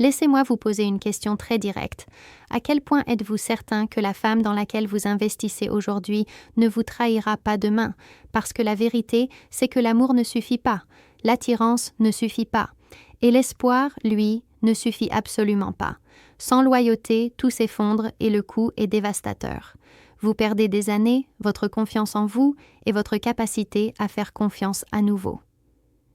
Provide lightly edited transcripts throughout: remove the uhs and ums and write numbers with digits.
Laissez-moi vous poser une question très directe. À quel point êtes-vous certain que la femme dans laquelle vous investissez aujourd'hui ne vous trahira pas demain? Parce que la vérité, c'est que l'amour ne suffit pas, l'attirance ne suffit pas, et l'espoir, lui, ne suffit absolument pas. Sans loyauté, tout s'effondre et le coût est dévastateur. Vous perdez des années, votre confiance en vous et votre capacité à faire confiance à nouveau.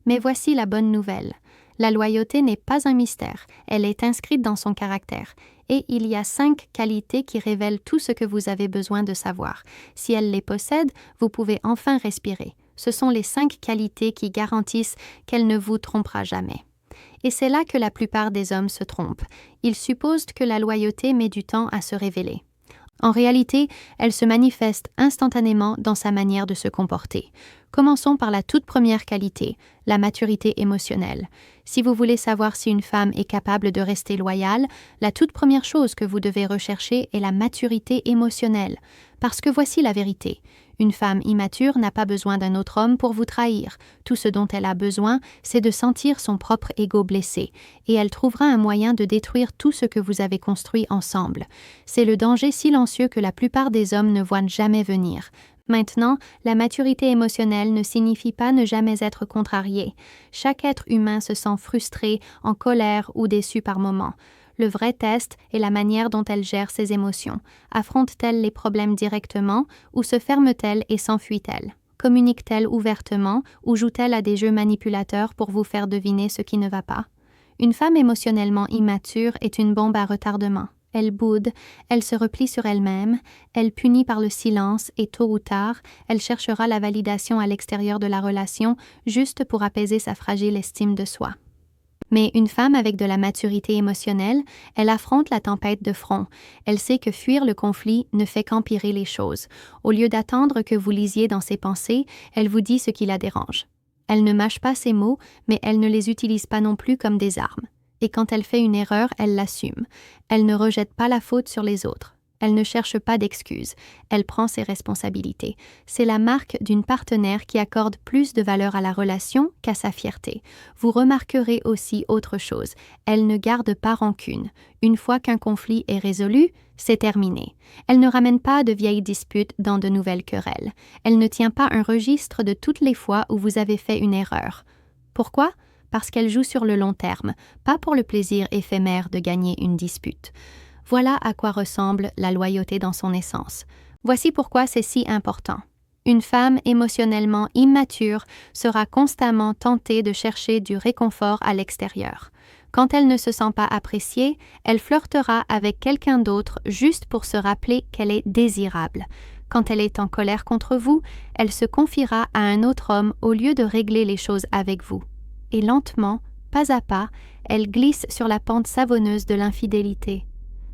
Mais voici la bonne nouvelle. La loyauté n'est pas un mystère, elle est inscrite dans son caractère. Et il y a 5 qualités qui révèlent tout ce que vous avez besoin de savoir. Si elle les possède, vous pouvez enfin respirer. Ce sont les 5 qualités qui garantissent qu'elle ne vous trompera jamais. Et c'est là que la plupart des hommes se trompent. Ils supposent que la loyauté met du temps à se révéler. En réalité, elle se manifeste instantanément dans sa manière de se comporter. Commençons par la toute première qualité, la maturité émotionnelle. Si vous voulez savoir si une femme est capable de rester loyale, la toute première chose que vous devez rechercher est la maturité émotionnelle. Parce que voici la vérité. Une femme immature n'a pas besoin d'un autre homme pour vous trahir. Tout ce dont elle a besoin, c'est de sentir son propre ego blessé, et elle trouvera un moyen de détruire tout ce que vous avez construit ensemble. C'est le danger silencieux que la plupart des hommes ne voient jamais venir. Maintenant, la maturité émotionnelle ne signifie pas ne jamais être contrarié. Chaque être humain se sent frustré, en colère ou déçu par moments. Le vrai test est la manière dont elle gère ses émotions. Affronte-t-elle les problèmes directement ou se ferme-t-elle et s'enfuit-elle? Communique-t-elle ouvertement ou joue-t-elle à des jeux manipulateurs pour vous faire deviner ce qui ne va pas? Une femme émotionnellement immature est une bombe à retardement. Elle boude, elle se replie sur elle-même, elle punit par le silence et tôt ou tard, elle cherchera la validation à l'extérieur de la relation juste pour apaiser sa fragile estime de soi. Mais une femme avec de la maturité émotionnelle, elle affronte la tempête de front. Elle sait que fuir le conflit ne fait qu'empirer les choses. Au lieu d'attendre que vous lisiez dans ses pensées, elle vous dit ce qui la dérange. Elle ne mâche pas ses mots, mais elle ne les utilise pas non plus comme des armes. Et quand elle fait une erreur, elle l'assume. Elle ne rejette pas la faute sur les autres. Elle ne cherche pas d'excuses. Elle prend ses responsabilités. C'est la marque d'une partenaire qui accorde plus de valeur à la relation qu'à sa fierté. Vous remarquerez aussi autre chose. Elle ne garde pas rancune. Une fois qu'un conflit est résolu, c'est terminé. Elle ne ramène pas de vieilles disputes dans de nouvelles querelles. Elle ne tient pas un registre de toutes les fois où vous avez fait une erreur. Pourquoi? Parce qu'elle joue sur le long terme, pas pour le plaisir éphémère de gagner une dispute. Voilà à quoi ressemble la loyauté dans son essence. Voici pourquoi c'est si important. Une femme émotionnellement immature sera constamment tentée de chercher du réconfort à l'extérieur. Quand elle ne se sent pas appréciée, elle flirtera avec quelqu'un d'autre juste pour se rappeler qu'elle est désirable. Quand elle est en colère contre vous, elle se confiera à un autre homme au lieu de régler les choses avec vous. Et lentement, pas à pas, elle glisse sur la pente savonneuse de l'infidélité.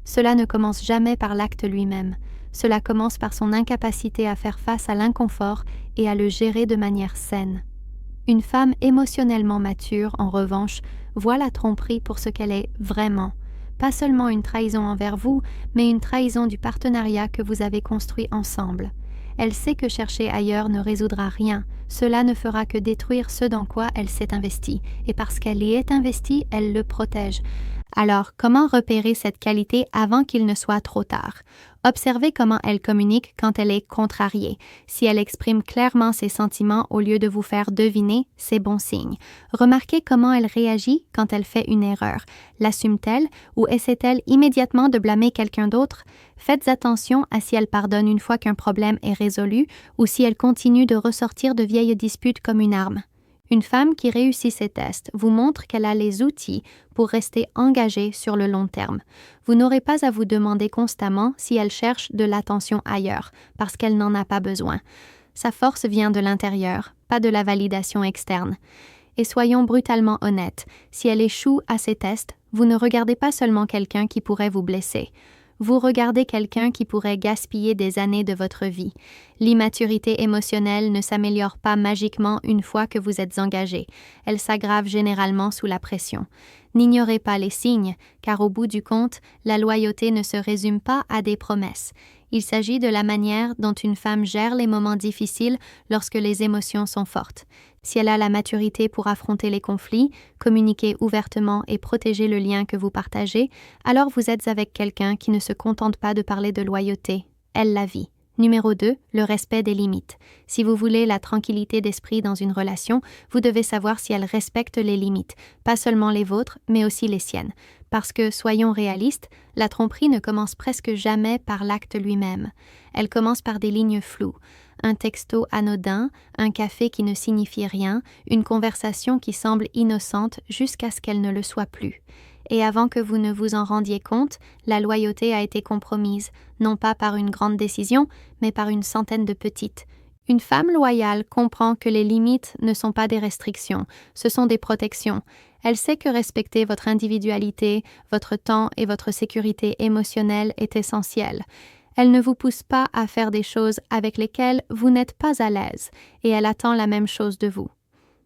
Cela ne commence jamais par l'acte lui-même. Cela commence par son incapacité à faire face à l'inconfort et à le gérer de manière saine. Une femme émotionnellement mature, en revanche, voit la tromperie pour ce qu'elle est vraiment. Pas seulement une trahison envers vous, mais une trahison du partenariat que vous avez construit ensemble. Elle sait que chercher ailleurs ne résoudra rien. Cela ne fera que détruire ce dans quoi elle s'est investie. Et parce qu'elle y est investie, elle le protège. Alors, comment repérer cette qualité avant qu'il ne soit trop tard? Observez comment elle communique quand elle est contrariée. Si elle exprime clairement ses sentiments au lieu de vous faire deviner, c'est bon signe. Remarquez comment elle réagit quand elle fait une erreur. L'assume-t-elle ou essaie-t-elle immédiatement de blâmer quelqu'un d'autre? Faites attention à si elle pardonne une fois qu'un problème est résolu ou si elle continue de ressortir de vieilles disputes comme une arme. Une femme qui réussit ces tests vous montre qu'elle a les outils pour rester engagée sur le long terme. Vous n'aurez pas à vous demander constamment si elle cherche de l'attention ailleurs, parce qu'elle n'en a pas besoin. Sa force vient de l'intérieur, pas de la validation externe. Et soyons brutalement honnêtes, si elle échoue à ces tests, vous ne regardez pas seulement quelqu'un qui pourrait vous blesser. Vous regardez quelqu'un qui pourrait gaspiller des années de votre vie. L'immaturité émotionnelle ne s'améliore pas magiquement une fois que vous êtes engagé. Elle s'aggrave généralement sous la pression. N'ignorez pas les signes, car au bout du compte, la loyauté ne se résume pas à des promesses. Il s'agit de la manière dont une femme gère les moments difficiles lorsque les émotions sont fortes. Si elle a la maturité pour affronter les conflits, communiquer ouvertement et protéger le lien que vous partagez, alors vous êtes avec quelqu'un qui ne se contente pas de parler de loyauté. Elle la vit. Numéro 2, le respect des limites. Si vous voulez la tranquillité d'esprit dans une relation, vous devez savoir si elle respecte les limites, pas seulement les vôtres, mais aussi les siennes. Parce que, soyons réalistes, la tromperie ne commence presque jamais par l'acte lui-même. Elle commence par des lignes floues. Un texto anodin, un café qui ne signifie rien, une conversation qui semble innocente jusqu'à ce qu'elle ne le soit plus. Et avant que vous ne vous en rendiez compte, la loyauté a été compromise, non pas par une grande décision, mais par une centaine de petites. Une femme loyale comprend que les limites ne sont pas des restrictions, ce sont des protections. Elle sait que respecter votre individualité, votre temps et votre sécurité émotionnelle est essentiel. Elle ne vous pousse pas à faire des choses avec lesquelles vous n'êtes pas à l'aise, et elle attend la même chose de vous.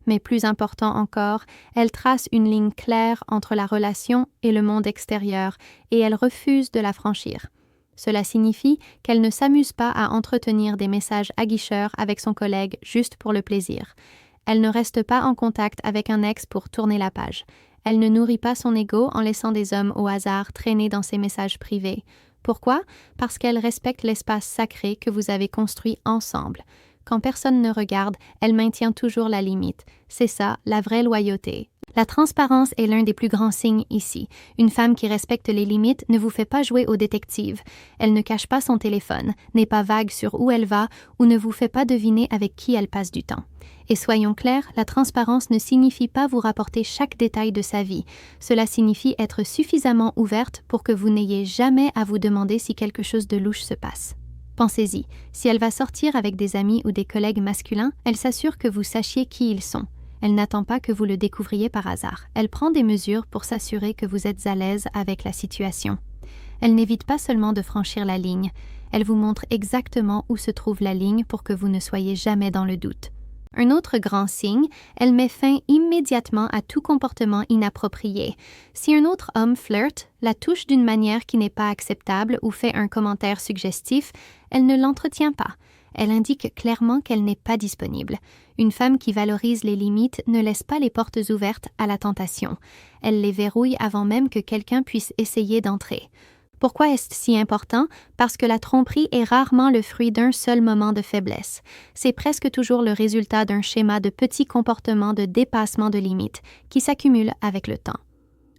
Mais plus important encore, elle trace une ligne claire entre la relation et le monde extérieur, et elle refuse de la franchir. Cela signifie qu'elle ne s'amuse pas à entretenir des messages aguicheurs avec son collègue juste pour le plaisir. Elle ne reste pas en contact avec un ex pour tourner la page. Elle ne nourrit pas son ego en laissant des hommes au hasard traîner dans ses messages privés. Pourquoi? Parce qu'elle respecte l'espace sacré que vous avez construit ensemble. Quand personne ne regarde, elle maintient toujours la limite. C'est ça, la vraie loyauté. La transparence est l'un des plus grands signes ici. Une femme qui respecte les limites ne vous fait pas jouer au détective. Elle ne cache pas son téléphone, n'est pas vague sur où elle va ou ne vous fait pas deviner avec qui elle passe du temps. Et soyons clairs, la transparence ne signifie pas vous rapporter chaque détail de sa vie. Cela signifie être suffisamment ouverte pour que vous n'ayez jamais à vous demander si quelque chose de louche se passe. Pensez-y, si elle va sortir avec des amis ou des collègues masculins, elle s'assure que vous sachiez qui ils sont. Elle n'attend pas que vous le découvriez par hasard. Elle prend des mesures pour s'assurer que vous êtes à l'aise avec la situation. Elle n'évite pas seulement de franchir la ligne, elle vous montre exactement où se trouve la ligne pour que vous ne soyez jamais dans le doute. Un autre grand signe, elle met fin immédiatement à tout comportement inapproprié. Si un autre homme flirte, la touche d'une manière qui n'est pas acceptable ou fait un commentaire suggestif, elle ne l'entretient pas. Elle indique clairement qu'elle n'est pas disponible. Une femme qui valorise les limites ne laisse pas les portes ouvertes à la tentation. Elle les verrouille avant même que quelqu'un puisse essayer d'entrer. Pourquoi est-ce si important? Parce que la tromperie est rarement le fruit d'un seul moment de faiblesse. C'est presque toujours le résultat d'un schéma de petits comportements de dépassement de limites qui s'accumulent avec le temps.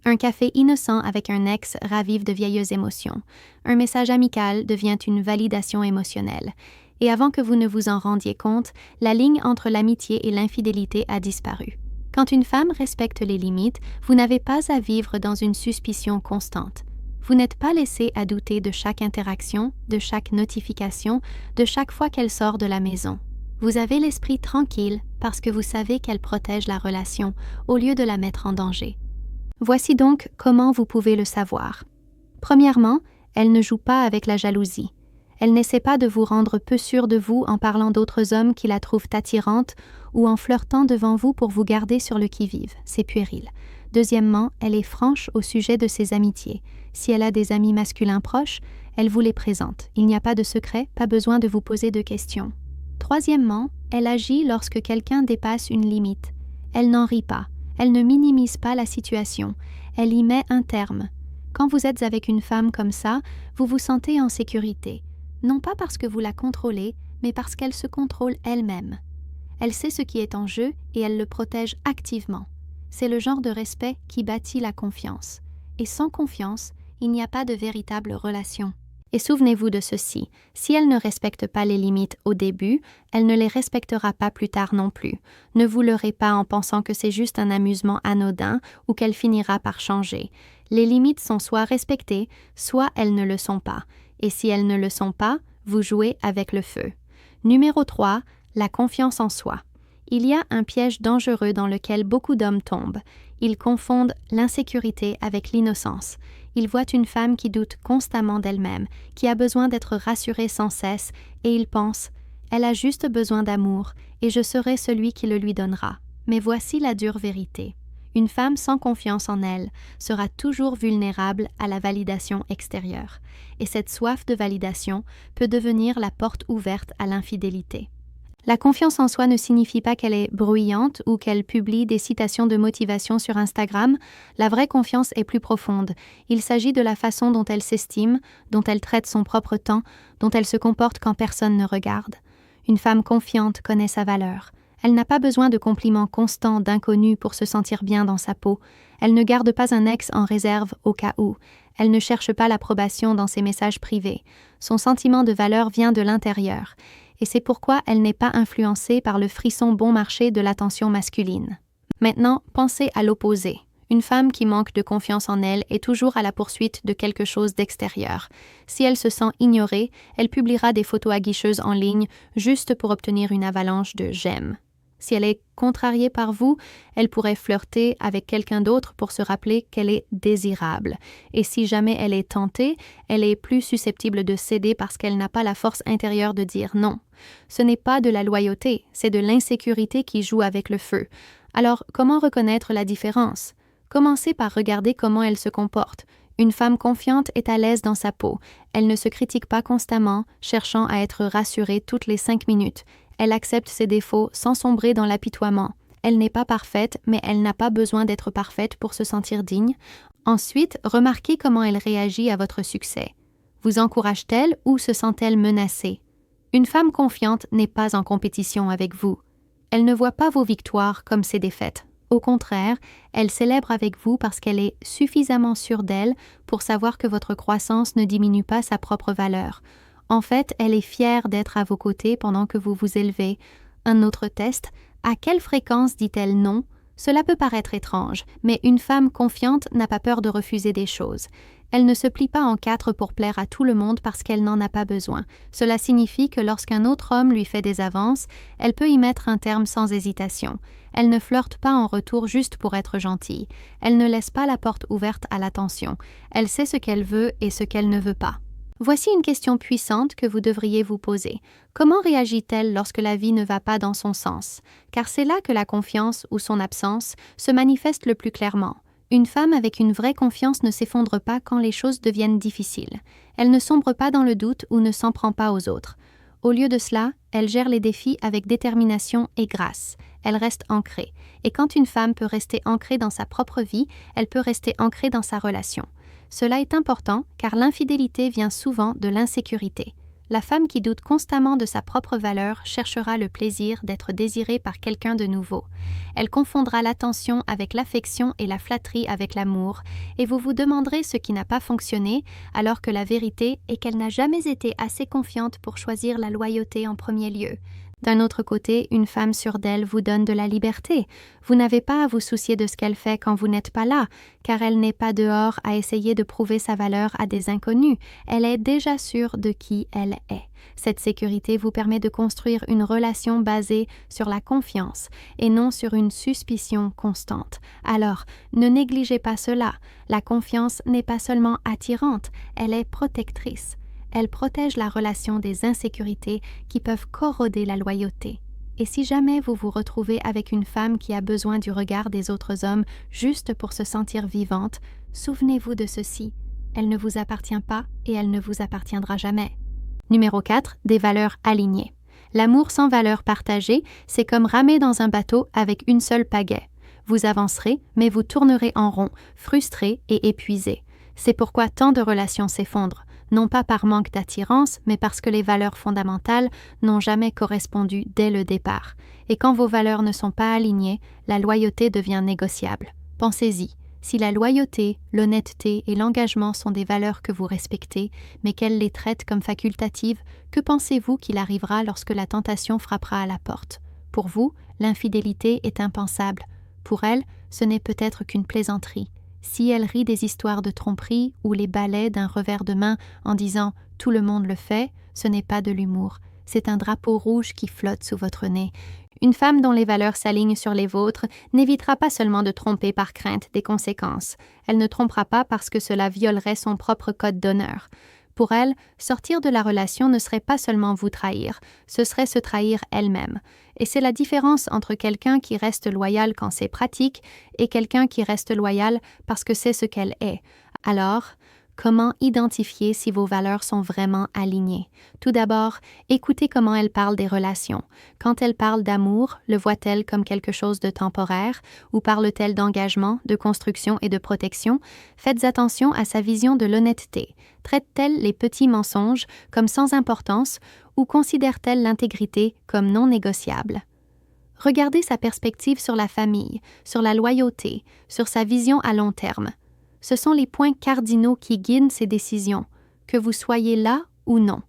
Un café innocent avec un ex ravive de vieilles émotions. Un message amical devient une validation émotionnelle. Et avant que vous ne vous en rendiez compte, la ligne entre l'amitié et l'infidélité a disparu. Quand une femme respecte les limites, vous n'avez pas à vivre dans une suspicion constante. Vous n'êtes pas laissé à douter de chaque interaction, de chaque notification, de chaque fois qu'elle sort de la maison. Vous avez l'esprit tranquille parce que vous savez qu'elle protège la relation au lieu de la mettre en danger. Voici donc comment vous pouvez le savoir. Premièrement, elle ne joue pas avec la jalousie. Elle n'essaie pas de vous rendre peu sûr de vous en parlant d'autres hommes qui la trouvent attirante ou en flirtant devant vous pour vous garder sur le qui-vive. C'est puéril. Deuxièmement, elle est franche au sujet de ses amitiés. Si elle a des amis masculins proches, elle vous les présente. Il n'y a pas de secret, pas besoin de vous poser de questions. Troisièmement, elle agit lorsque quelqu'un dépasse une limite. Elle n'en rit pas. Elle ne minimise pas la situation. Elle y met un terme. Quand vous êtes avec une femme comme ça, vous vous sentez en sécurité. Non pas parce que vous la contrôlez, mais parce qu'elle se contrôle elle-même. Elle sait ce qui est en jeu et elle le protège activement. C'est le genre de respect qui bâtit la confiance. Et sans confiance, il n'y a pas de véritable relation. Et souvenez-vous de ceci, si elle ne respecte pas les limites au début, elle ne les respectera pas plus tard non plus. Ne vous leurrez pas en pensant que c'est juste un amusement anodin ou qu'elle finira par changer. Les limites sont soit respectées, soit elles ne le sont pas. Et si elles ne le sont pas, vous jouez avec le feu. Numéro 3, la confiance en soi. Il y a un piège dangereux dans lequel beaucoup d'hommes tombent. Ils confondent l'insécurité avec l'innocence. Ils voient une femme qui doute constamment d'elle-même, qui a besoin d'être rassurée sans cesse, et ils pensent « Elle a juste besoin d'amour, et je serai celui qui le lui donnera. » Mais voici la dure vérité. Une femme sans confiance en elle sera toujours vulnérable à la validation extérieure. Et cette soif de validation peut devenir la porte ouverte à l'infidélité. La confiance en soi ne signifie pas qu'elle est bruyante ou qu'elle publie des citations de motivation sur Instagram. La vraie confiance est plus profonde. Il s'agit de la façon dont elle s'estime, dont elle traite son propre temps, dont elle se comporte quand personne ne regarde. Une femme confiante connaît sa valeur. Elle n'a pas besoin de compliments constants d'inconnus pour se sentir bien dans sa peau. Elle ne garde pas un ex en réserve au cas où. Elle ne cherche pas l'approbation dans ses messages privés. Son sentiment de valeur vient de l'intérieur. Et c'est pourquoi elle n'est pas influencée par le frisson bon marché de l'attention masculine. Maintenant, pensez à l'opposé. Une femme qui manque de confiance en elle est toujours à la poursuite de quelque chose d'extérieur. Si elle se sent ignorée, elle publiera des photos aguicheuses en ligne juste pour obtenir une avalanche de « j'aime ». Si elle est contrariée par vous, elle pourrait flirter avec quelqu'un d'autre pour se rappeler qu'elle est désirable. Et si jamais elle est tentée, elle est plus susceptible de céder parce qu'elle n'a pas la force intérieure de dire non. Ce n'est pas de la loyauté, c'est de l'insécurité qui joue avec le feu. Alors, comment reconnaître la différence? Commencez par regarder comment elle se comporte. Une femme confiante est à l'aise dans sa peau. Elle ne se critique pas constamment, cherchant à être rassurée toutes les 5 minutes. Elle accepte ses défauts sans sombrer dans l'apitoiement. Elle n'est pas parfaite, mais elle n'a pas besoin d'être parfaite pour se sentir digne. Ensuite, remarquez comment elle réagit à votre succès. Vous encourage-t-elle ou se sent-elle menacée? Une femme confiante n'est pas en compétition avec vous. Elle ne voit pas vos victoires comme ses défaites. Au contraire, elle célèbre avec vous parce qu'elle est suffisamment sûre d'elle pour savoir que votre croissance ne diminue pas sa propre valeur. En fait, elle est fière d'être à vos côtés pendant que vous vous élevez. Un autre test, à quelle fréquence dit-elle non? Cela peut paraître étrange, mais une femme confiante n'a pas peur de refuser des choses. Elle ne se plie pas en 4 pour plaire à tout le monde parce qu'elle n'en a pas besoin. Cela signifie que lorsqu'un autre homme lui fait des avances, elle peut y mettre un terme sans hésitation. Elle ne flirte pas en retour juste pour être gentille. Elle ne laisse pas la porte ouverte à l'attention. Elle sait ce qu'elle veut et ce qu'elle ne veut pas. Voici une question puissante que vous devriez vous poser. Comment réagit-elle lorsque la vie ne va pas dans son sens? Car c'est là que la confiance ou son absence se manifeste le plus clairement. Une femme avec une vraie confiance ne s'effondre pas quand les choses deviennent difficiles. Elle ne sombre pas dans le doute ou ne s'en prend pas aux autres. Au lieu de cela, elle gère les défis avec détermination et grâce. Elle reste ancrée. Et quand une femme peut rester ancrée dans sa propre vie, elle peut rester ancrée dans sa relation. Cela est important car l'infidélité vient souvent de l'insécurité. La femme qui doute constamment de sa propre valeur cherchera le plaisir d'être désirée par quelqu'un de nouveau. Elle confondra l'attention avec l'affection et la flatterie avec l'amour, et vous vous demanderez ce qui n'a pas fonctionné, alors que la vérité est qu'elle n'a jamais été assez confiante pour choisir la loyauté en premier lieu. D'un autre côté, une femme sûre d'elle vous donne de la liberté. Vous n'avez pas à vous soucier de ce qu'elle fait quand vous n'êtes pas là, car elle n'est pas dehors à essayer de prouver sa valeur à des inconnus. Elle est déjà sûre de qui elle est. Cette sécurité vous permet de construire une relation basée sur la confiance et non sur une suspicion constante. Alors, ne négligez pas cela. La confiance n'est pas seulement attirante, elle est protectrice. Elle protège la relation des insécurités qui peuvent corroder la loyauté. Et si jamais vous vous retrouvez avec une femme qui a besoin du regard des autres hommes juste pour se sentir vivante, souvenez-vous de ceci. Elle ne vous appartient pas et elle ne vous appartiendra jamais. Numéro 4. Des valeurs alignées. L'amour sans valeur partagée, c'est comme ramer dans un bateau avec une seule pagaie. Vous avancerez, mais vous tournerez en rond, frustré et épuisé. C'est pourquoi tant de relations s'effondrent. Non pas par manque d'attirance, mais parce que les valeurs fondamentales n'ont jamais correspondu dès le départ. Et quand vos valeurs ne sont pas alignées, la loyauté devient négociable. Pensez-y, si la loyauté, l'honnêteté et l'engagement sont des valeurs que vous respectez, mais qu'elle les traite comme facultatives, que pensez-vous qu'il arrivera lorsque la tentation frappera à la porte? Pour vous, l'infidélité est impensable. Pour elle, ce n'est peut-être qu'une plaisanterie. Si elle rit des histoires de tromperie ou les balaie d'un revers de main en disant « tout le monde le fait », ce n'est pas de l'humour. C'est un drapeau rouge qui flotte sous votre nez. Une femme dont les valeurs s'alignent sur les vôtres n'évitera pas seulement de tromper par crainte des conséquences. Elle ne trompera pas parce que cela violerait son propre code d'honneur. Pour elle, sortir de la relation ne serait pas seulement vous trahir, ce serait se trahir elle-même. Et c'est la différence entre quelqu'un qui reste loyal quand c'est pratique et quelqu'un qui reste loyal parce que c'est ce qu'elle est. Alors, Comment identifier si vos valeurs sont vraiment alignées? Tout d'abord, écoutez comment elle parle des relations. Quand elle parle d'amour, le voit-elle comme quelque chose de temporaire ou parle-t-elle d'engagement, de construction et de protection? Faites attention à sa vision de l'honnêteté. Traite-t-elle les petits mensonges comme sans importance ou considère-t-elle l'intégrité comme non négociable? Regardez sa perspective sur la famille, sur la loyauté, sur sa vision à long terme. Ce sont les points cardinaux qui guident ses décisions, que vous soyez là ou non.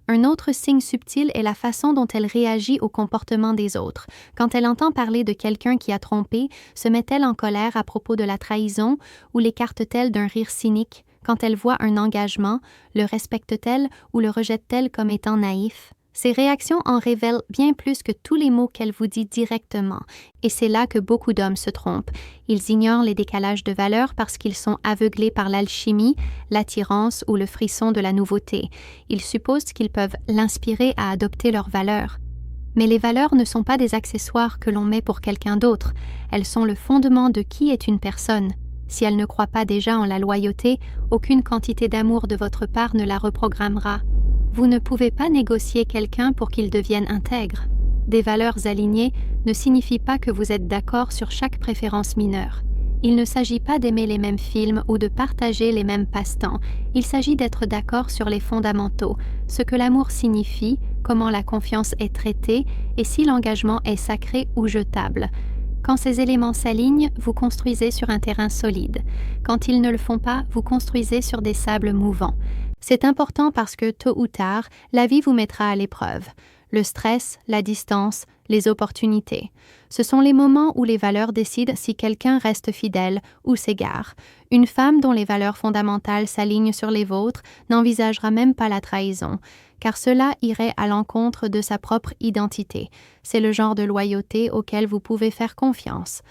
Un autre signe subtil est la façon dont elle réagit au comportement des autres. Quand elle entend parler de quelqu'un qui a trompé, se met-elle en colère à propos de la trahison ou l'écarte-t-elle d'un rire cynique? Quand elle voit un engagement, le respecte-t-elle ou le rejette-t-elle comme étant naïf? Ces réactions en révèlent bien plus que tous les mots qu'elle vous dit directement, et c'est là que beaucoup d'hommes se trompent. Ils ignorent les décalages de valeurs parce qu'ils sont aveuglés par l'alchimie, l'attirance ou le frisson de la nouveauté. Ils supposent qu'ils peuvent l'inspirer à adopter leurs valeurs. Mais les valeurs ne sont pas des accessoires que l'on met pour quelqu'un d'autre, elles sont le fondement de qui est une personne. Si elle ne croit pas déjà en la loyauté, aucune quantité d'amour de votre part ne la reprogrammera. Vous ne pouvez pas négocier quelqu'un pour qu'il devienne intègre. Des valeurs alignées ne signifient pas que vous êtes d'accord sur chaque préférence mineure. Il ne s'agit pas d'aimer les mêmes films ou de partager les mêmes passe-temps. Il s'agit d'être d'accord sur les fondamentaux, ce que l'amour signifie, comment la confiance est traitée et si l'engagement est sacré ou jetable. Quand ces éléments s'alignent, vous construisez sur un terrain solide. Quand ils ne le font pas, vous construisez sur des sables mouvants. C'est important parce que, tôt ou tard, la vie vous mettra à l'épreuve. Le stress, la distance, les opportunités. Ce sont les moments où les valeurs décident si quelqu'un reste fidèle ou s'égare. Une femme dont les valeurs fondamentales s'alignent sur les vôtres n'envisagera même pas la trahison, car cela irait à l'encontre de sa propre identité. C'est le genre de loyauté auquel vous pouvez faire confiance.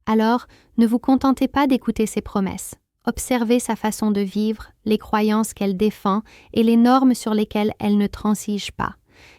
Alors, ne vous contentez pas d'écouter ses promesses. Observez sa façon de vivre, les croyances qu'elle défend et les normes sur lesquelles elle ne transige pas,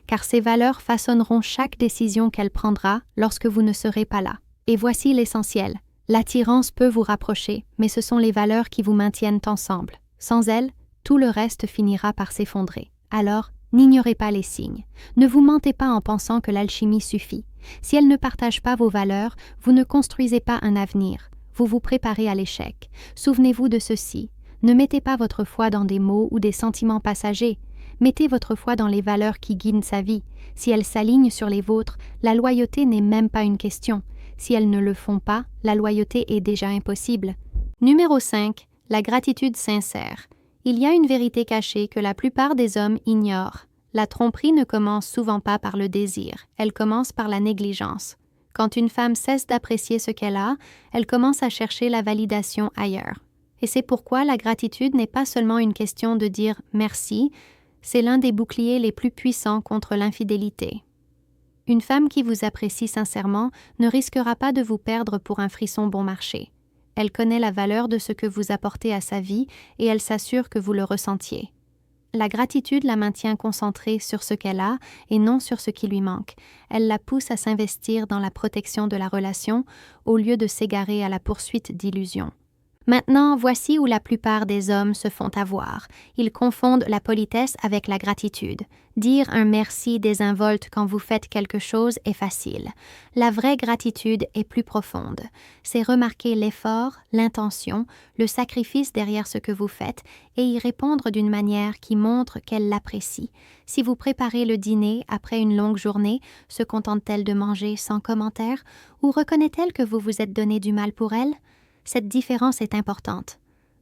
car ces valeurs façonneront chaque décision qu'elle prendra lorsque vous ne serez pas là. Et voici l'essentiel. L'attirance peut vous rapprocher, mais ce sont les valeurs qui vous maintiennent ensemble. Sans elles, tout le reste finira par s'effondrer. Alors, n'ignorez pas les signes. Ne vous mentez pas en pensant que l'alchimie suffit. Si elle ne partage pas vos valeurs, vous ne construisez pas un avenir. Vous vous préparez à l'échec. Souvenez-vous de ceci. Ne mettez pas votre foi dans des mots ou des sentiments passagers. Mettez votre foi dans les valeurs qui guident sa vie. Si elles s'alignent sur les vôtres, la loyauté n'est même pas une question. Si elles ne le font pas, la loyauté est déjà impossible. Numéro 5. La gratitude sincère. Il y a une vérité cachée que la plupart des hommes ignorent. La tromperie ne commence souvent pas par le désir, elle commence par la négligence. Quand une femme cesse d'apprécier ce qu'elle a, elle commence à chercher la validation ailleurs. Et c'est pourquoi la gratitude n'est pas seulement une question de dire « merci », c'est l'un des boucliers les plus puissants contre l'infidélité. Une femme qui vous apprécie sincèrement ne risquera pas de vous perdre pour un frisson bon marché. Elle connaît la valeur de ce que vous apportez à sa vie et elle s'assure que vous le ressentiez. La gratitude la maintient concentrée sur ce qu'elle a et non sur ce qui lui manque. Elle la pousse à s'investir dans la protection de la relation au lieu de s'égarer à la poursuite d'illusions. Maintenant, voici où la plupart des hommes se font avoir. Ils confondent la politesse avec la gratitude. Dire un merci désinvolte quand vous faites quelque chose est facile. La vraie gratitude est plus profonde. C'est remarquer l'effort, l'intention, le sacrifice derrière ce que vous faites et y répondre d'une manière qui montre qu'elle l'apprécie. Si vous préparez le dîner après une longue journée, se contente-t-elle de manger sans commentaire ou reconnaît-elle que vous vous êtes donné du mal pour elle? Cette différence est importante.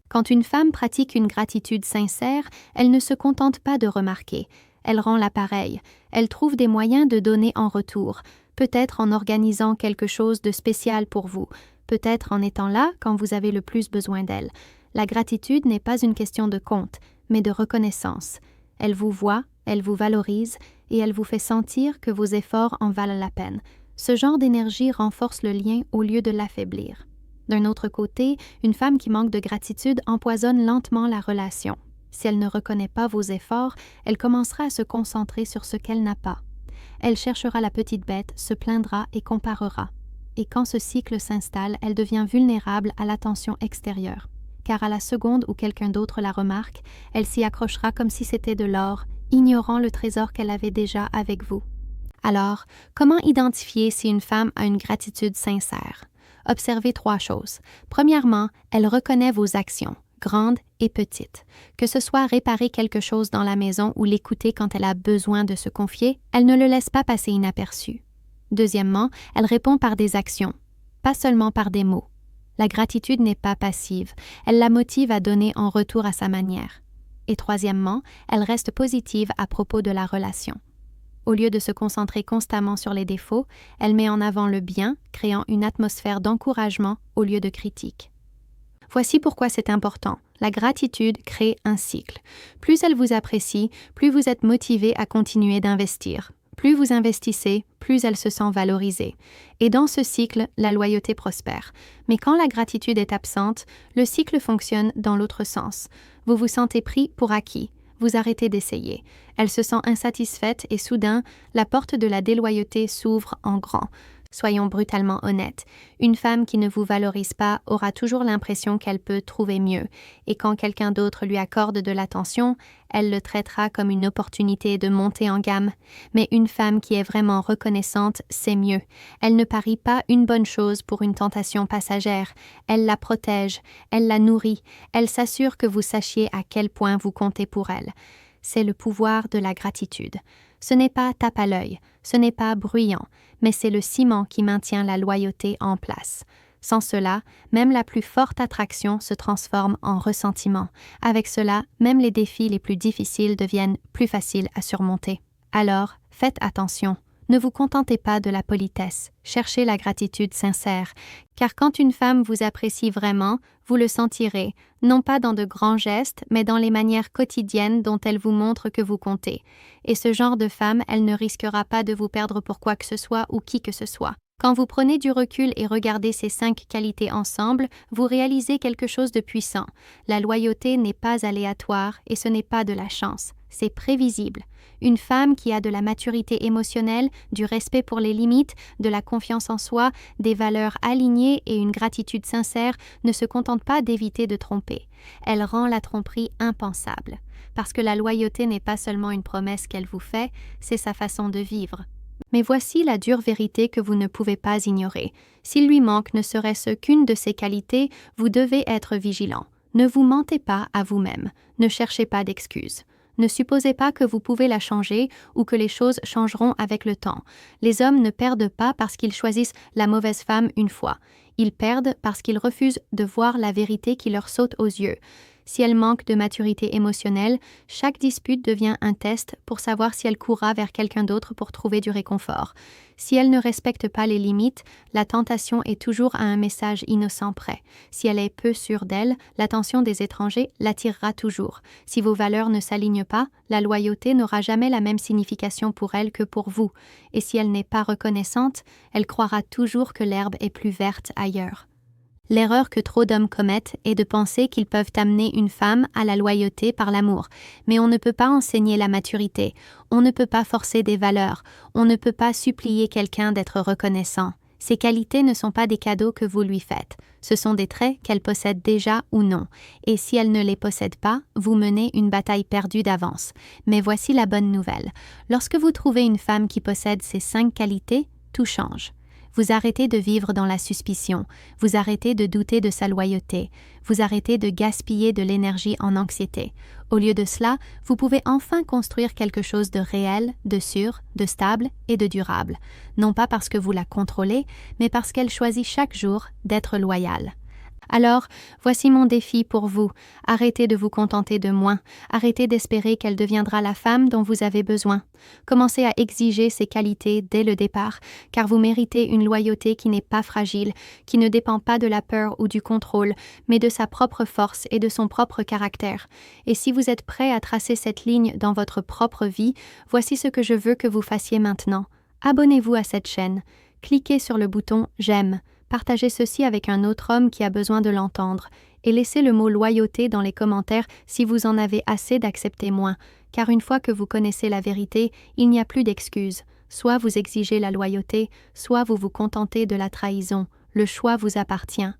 Quand une femme pratique une gratitude sincère, elle ne se contente pas de remarquer. Elle rend l'appareil. Elle trouve des moyens de donner en retour, peut-être en organisant quelque chose de spécial pour vous, peut-être en étant là quand vous avez le plus besoin d'elle. La gratitude n'est pas une question de compte, mais de reconnaissance. Elle vous voit, elle vous valorise et elle vous fait sentir que vos efforts en valent la peine. Ce genre d'énergie renforce le lien au lieu de l'affaiblir. D'un autre côté, une femme qui manque de gratitude empoisonne lentement la relation. Si elle ne reconnaît pas vos efforts, elle commencera à se concentrer sur ce qu'elle n'a pas. Elle cherchera la petite bête, se plaindra et comparera. Et quand ce cycle s'installe, elle devient vulnérable à l'attention extérieure. car à la seconde où quelqu'un d'autre la remarque, elle s'y accrochera comme si c'était de l'or, ignorant le trésor qu'elle avait déjà avec vous. Alors, comment identifier si une femme a une gratitude sincère? Observez 3 choses. Premièrement, elle reconnaît vos actions, grandes et petites. Que ce soit réparer quelque chose dans la maison ou l'écouter quand elle a besoin de se confier, elle ne le laisse pas passer inaperçu. Deuxièmement, elle répond par des actions, pas seulement par des mots. La gratitude n'est pas passive, elle la motive à donner en retour à sa manière. Et troisièmement, elle reste positive à propos de la relation. Au lieu de se concentrer constamment sur les défauts, elle met en avant le bien, créant une atmosphère d'encouragement au lieu de critique. Voici pourquoi c'est important. La gratitude crée un cycle. Plus elle vous apprécie, plus vous êtes motivé à continuer d'investir. Plus vous investissez, plus elle se sent valorisée. Et dans ce cycle, la loyauté prospère. Mais quand la gratitude est absente, le cycle fonctionne dans l'autre sens. Vous vous sentez pris pour acquis. Vous arrêtez d'essayer. Elle se sent insatisfaite et soudain, la porte de la déloyauté s'ouvre en grand. Soyons brutalement honnêtes. Une femme qui ne vous valorise pas aura toujours l'impression qu'elle peut trouver mieux. Et quand quelqu'un d'autre lui accorde de l'attention, elle le traitera comme une opportunité de monter en gamme. Mais une femme qui est vraiment reconnaissante, c'est mieux. Elle ne parie pas une bonne chose pour une tentation passagère. Elle la protège, elle la nourrit, elle s'assure que vous sachiez à quel point vous comptez pour elle. C'est le pouvoir de la gratitude. Ce n'est pas tape à l'œil, ce n'est pas bruyant, mais c'est le ciment qui maintient la loyauté en place. Sans cela, même la plus forte attraction se transforme en ressentiment. Avec cela, même les défis les plus difficiles deviennent plus faciles à surmonter. Alors, faites attention. Ne vous contentez pas de la politesse, cherchez la gratitude sincère, car quand une femme vous apprécie vraiment, vous le sentirez, non pas dans de grands gestes, mais dans les manières quotidiennes dont elle vous montre que vous comptez. Et ce genre de femme, elle ne risquera pas de vous perdre pour quoi que ce soit ou qui que ce soit. Quand vous prenez du recul et regardez ces 5 qualités ensemble, vous réalisez quelque chose de puissant. La loyauté n'est pas aléatoire et ce n'est pas de la chance, c'est prévisible. Une femme qui a de la maturité émotionnelle, du respect pour les limites, de la confiance en soi, des valeurs alignées et une gratitude sincère ne se contente pas d'éviter de tromper. Elle rend la tromperie impensable. Parce que la loyauté n'est pas seulement une promesse qu'elle vous fait, c'est sa façon de vivre. Mais voici la dure vérité que vous ne pouvez pas ignorer. S'il lui manque ne serait-ce qu'une de ces qualités, vous devez être vigilant. Ne vous mentez pas à vous-même. Ne cherchez pas d'excuses. Ne supposez pas que vous pouvez la changer ou que les choses changeront avec le temps. Les hommes ne perdent pas parce qu'ils choisissent la mauvaise femme une fois. Ils perdent parce qu'ils refusent de voir la vérité qui leur saute aux yeux. Si elle manque de maturité émotionnelle, chaque dispute devient un test pour savoir si elle courra vers quelqu'un d'autre pour trouver du réconfort. Si elle ne respecte pas les limites, la tentation est toujours à un message innocent près. Si elle est peu sûre d'elle, l'attention des étrangers l'attirera toujours. Si vos valeurs ne s'alignent pas, la loyauté n'aura jamais la même signification pour elle que pour vous. Et si elle n'est pas reconnaissante, elle croira toujours que l'herbe est plus verte ailleurs. L'erreur que trop d'hommes commettent est de penser qu'ils peuvent amener une femme à la loyauté par l'amour. Mais on ne peut pas enseigner la maturité, on ne peut pas forcer des valeurs, on ne peut pas supplier quelqu'un d'être reconnaissant. Ces qualités ne sont pas des cadeaux que vous lui faites, ce sont des traits qu'elle possède déjà ou non. Et si elle ne les possède pas, vous menez une bataille perdue d'avance. Mais voici la bonne nouvelle. Lorsque vous trouvez une femme qui possède ces 5 qualités, tout change. Vous arrêtez de vivre dans la suspicion, vous arrêtez de douter de sa loyauté, vous arrêtez de gaspiller de l'énergie en anxiété. Au lieu de cela, vous pouvez enfin construire quelque chose de réel, de sûr, de stable et de durable. Non pas parce que vous la contrôlez, mais parce qu'elle choisit chaque jour d'être loyale. Alors, voici mon défi pour vous. Arrêtez de vous contenter de moins. Arrêtez d'espérer qu'elle deviendra la femme dont vous avez besoin. Commencez à exiger ses qualités dès le départ, car vous méritez une loyauté qui n'est pas fragile, qui ne dépend pas de la peur ou du contrôle, mais de sa propre force et de son propre caractère. Et si vous êtes prêt à tracer cette ligne dans votre propre vie, voici ce que je veux que vous fassiez maintenant. Abonnez-vous à cette chaîne. Cliquez sur le bouton « J'aime ». Partagez ceci avec un autre homme qui a besoin de l'entendre et laissez le mot loyauté dans les commentaires si vous en avez assez d'accepter moins, car une fois que vous connaissez la vérité, il n'y a plus d'excuses. Soit vous exigez la loyauté, soit vous vous contentez de la trahison. Le choix vous appartient.